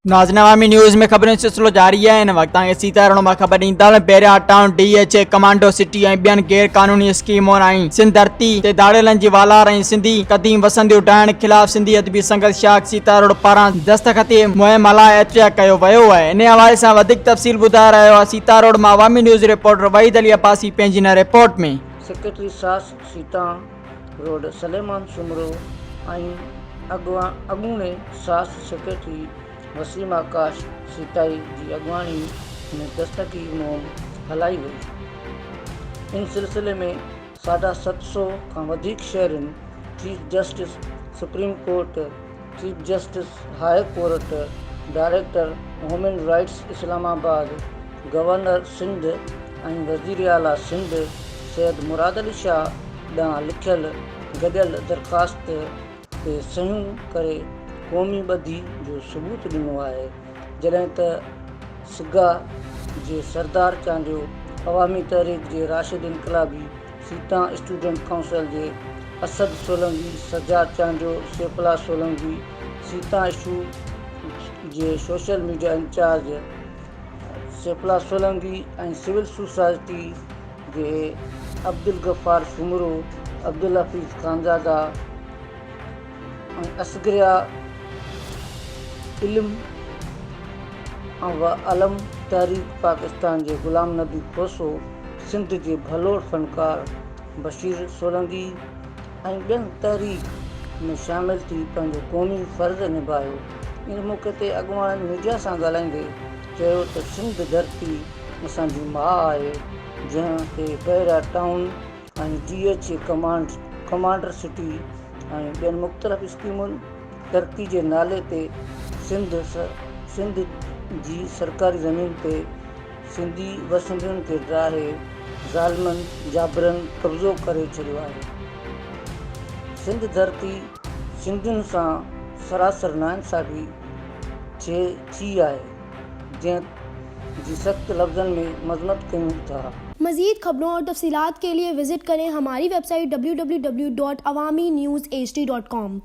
नाज़रीन अवामी न्यूज़ में खबरें सिलसिलो जारी है। इन वक्त सीतारण में खबर ॾींदड़ पेरियां टाउन DHA कमांडो सिटी ऐं ॿियनि गैर कानूनी स्कीमुनि ऐं सिंध धरती ते दाड़ेलनि जी वालार ऐं सिंधी क़दीम वसंदियूं ठाहिण ख़िलाफ़ सिंधी अदबी संघर्ष शाख सीतारोड पारां दस्तख़ती मुहिम हलाए एहतिया कयो वियो आहे। इन हवाले सां वधीक तफ़सील ॿुधाए रहियो आहे सीतारोड मां अवामी न्यूज़ रिपोर्टर वहीद अली अब्बासी पंहिंजी हिन रिपोर्ट में। सेक्रेटरी सास सीता रोड सलेमान सुमरो ऐं अॻूणे सास सेक्रेटरी वसीम आकाश सीताई जी अॻवानी में दस्तकी मुहिम हलाई वई। इन सिलसिले में 750 खां वधीक शहरनि, chief justice supreme court, chief justice high court, director human rights Islamabad, governor Sindh ऐं वज़ीर आला सिंध सैयद मुराद अली शाह ॾांहुं लिखियल गॾियल दरख़्वास्त ते सहियूं करे क़ौमी ॿधी जो सबूत ॾिनो आहे, जॾहिं त सिगा जे सरदार चांडियो, अवामी तहरीक जे राशिद इनकलाबी, सीता स्टूडेंट काउंसिल जे असद सोलंकी, सजाद चांडियो, सैफुल्ला सोलंकी, सीता इशू जे social media incharge Saifullah Solangi ऐं सिविल सोसाइटी जे अब्दुल गफ़ार सुमरो, अब्दुल हफ़ीज़ ख़ानज़ादा ऐं असगरिया इल्म अलम तहरीक पाकिस्तान जे ग़ुलाम नबी खोसो, सिंध जे भलोड़ फनकार बशीर सोलंकी ऐं ॿियनि तहरीक में शामिल थी पंहिंजो क़ौमी फ़र्ज़ निभायो। इन मौक़े ते अॻुवाणनि मीडिया सां ॻाल्हाईंदे चयो त सिंध धरती असांजी माउ आहे, जंहिं ते पेरियां टाउन ऐं DHA कमांडर सिटी ऐं ॿियनि मुख़्तलिफ़ स्कीमुनि तरक़ी जे नाले ते सिंध जी सरकारी ज़मीन ते सिंधी वसंदियुनि खे ड्राहे ज़ालिमनि जाबरनि कब्ज़ो करे छॾियो आहे। सिंध धरती सिंधियुनि सां सरासर नाइंसाफ़ी थी आहे, जंहिं जी सख़्त लफ़्ज़नि में मज़म्मत कयूं था। मज़ीद खबरों और तफसीलात के लिए विजिट करें हमारी वेबसाइट www.awamiNewsHD.com।